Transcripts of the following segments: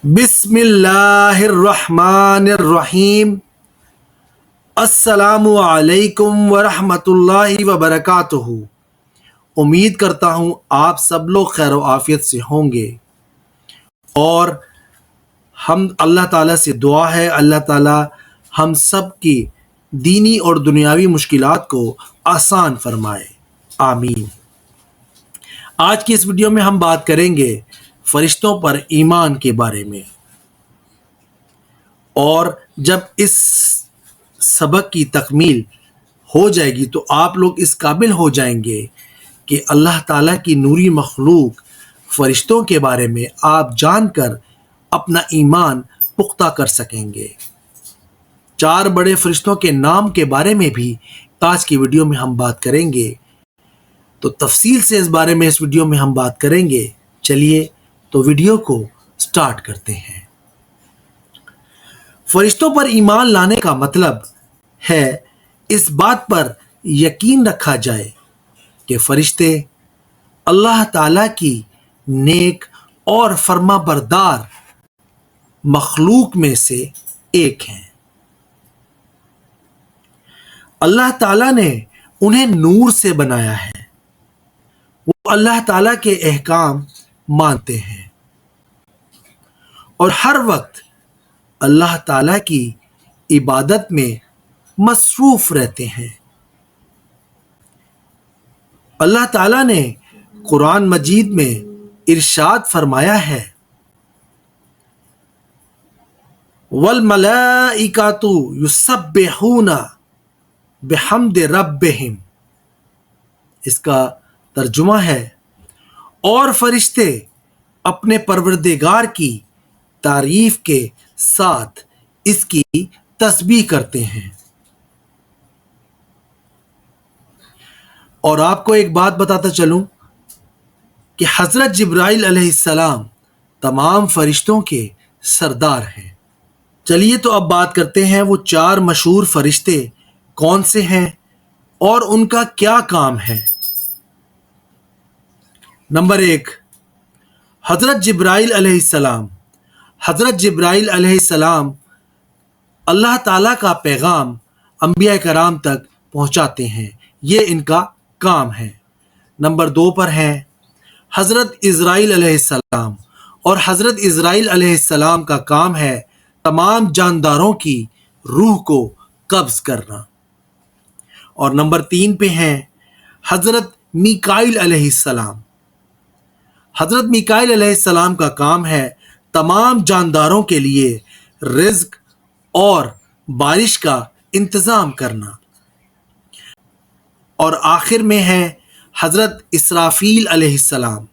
بسم اللہ الرحمن الرحیم۔ السلام علیکم ورحمۃ اللہ وبرکاتہ۔ امید کرتا ہوں آپ سب لوگ خیر و عافیت سے ہوں گے، اور ہم اللہ تعالیٰ سے دعا ہے اللہ تعالیٰ ہم سب کی دینی اور دنیاوی مشکلات کو آسان فرمائے، آمین۔ آج کی اس ویڈیو میں ہم بات کریں گے فرشتوں پر ایمان کے بارے میں، اور جب اس سبق کی تکمیل ہو جائے گی تو آپ لوگ اس قابل ہو جائیں گے کہ اللہ تعالیٰ کی نوری مخلوق فرشتوں کے بارے میں آپ جان کر اپنا ایمان پختہ کر سکیں گے۔ 4 بڑے فرشتوں کے نام کے بارے میں بھی آج کی ویڈیو میں ہم بات کریں گے، تو تفصیل سے اس بارے میں اس ویڈیو میں ہم بات کریں گے۔ چلیے تو ویڈیو کو سٹارٹ کرتے ہیں۔ فرشتوں پر ایمان لانے کا مطلب ہے اس بات پر یقین رکھا جائے کہ فرشتے اللہ تعالیٰ کی نیک اور فرما بردار مخلوق میں سے ایک ہیں۔ اللہ تعالیٰ نے انہیں نور سے بنایا ہے، وہ اللہ تعالیٰ کے احکام مانتے ہیں اور ہر وقت اللہ تعالیٰ کی عبادت میں مصروف رہتے ہیں۔ اللہ تعالیٰ نے قرآن مجید میں ارشاد فرمایا ہے، وَالْمَلَائِكَةُ يُسَبِّحُونَ بِحَمْدِ رَبِّهِمْ۔ اس کا ترجمہ ہے، اور فرشتے اپنے پروردگار کی تعریف کے ساتھ اس کی تسبیح کرتے ہیں۔ اور آپ کو ایک بات بتاتا چلوں کہ حضرت جبرائیل علیہ السلام تمام فرشتوں کے سردار ہیں۔ چلیے تو اب بات کرتے ہیں وہ 4 مشہور فرشتے کون سے ہیں اور ان کا کیا کام ہے۔ نمبر 1، حضرت جبرائیل علیہ السلام۔ حضرت جبرائیل علیہ السلام اللہ تعالیٰ کا پیغام انبیاء کرام تک پہنچاتے ہیں، یہ ان کا کام ہے۔ نمبر 2 پر ہیں حضرت اسرائیل علیہ السلام، اور حضرت اسرائیل علیہ السلام کا کام ہے تمام جانداروں کی روح کو قبض کرنا۔ اور نمبر 3 پہ ہیں حضرت میکائیل علیہ السلام۔ حضرت میکائیل علیہ السلام کا کام ہے تمام جانداروں کے لیے رزق اور بارش کا انتظام کرنا۔ اور آخر میں ہے حضرت اسرافیل علیہ السلام۔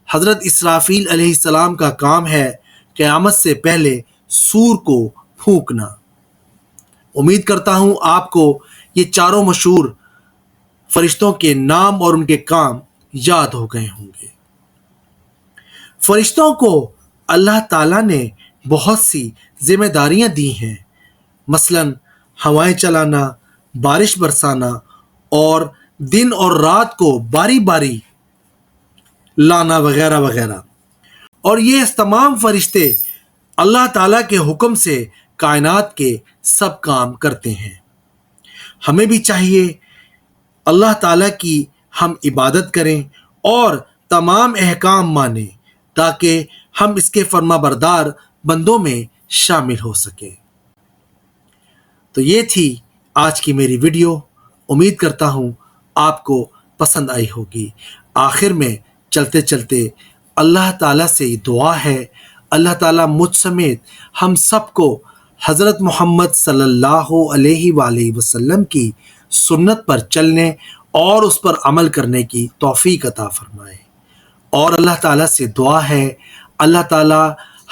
حضرت اسرافیل علیہ السلام کا کام ہے قیامت سے پہلے سور کو پھونکنا۔ امید کرتا ہوں آپ کو یہ 4 مشہور فرشتوں کے نام اور ان کے کام یاد ہو گئے ہوں گے۔ فرشتوں کو اللہ تعالیٰ نے بہت سی ذمہ داریاں دی ہیں، مثلاً ہوائیں چلانا، بارش برسانا، اور دن اور رات کو باری باری لانا وغیرہ وغیرہ۔ اور یہ تمام فرشتے اللہ تعالیٰ کے حکم سے کائنات کے سب کام کرتے ہیں۔ ہمیں بھی چاہیے اللہ تعالیٰ کی ہم عبادت کریں اور تمام احکام مانیں تاکہ ہم اس کے فرما بردار بندوں میں شامل ہو سکیں۔ تو یہ تھی آج کی میری ویڈیو، امید کرتا ہوں آپ کو پسند آئی ہوگی۔ آخر میں چلتے چلتے اللہ تعالیٰ سے دعا ہے، اللہ تعالیٰ مجھ سمیت ہم سب کو حضرت محمد صلی اللہ علیہ وآلہ وسلم کی سنت پر چلنے اور اس پر عمل کرنے کی توفیق عطا فرمائے۔ اور اللہ تعالیٰ سے دعا ہے اللہ تعالیٰ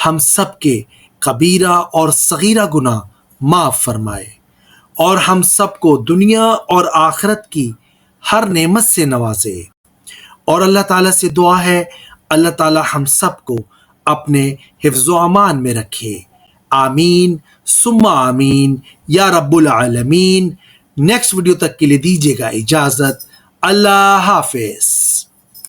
ہم سب کے کبیرہ اور صغیرہ گناہ معاف فرمائے، اور ہم سب کو دنیا اور آخرت کی ہر نعمت سے نوازے۔ اور اللہ تعالیٰ سے دعا ہے اللہ تعالیٰ ہم سب کو اپنے حفظ و امان میں رکھے، آمین ثم آمین یا رب العالمین۔ نیکسٹ ویڈیو تک کے لیے دیجیے گا اجازت، اللہ حافظ۔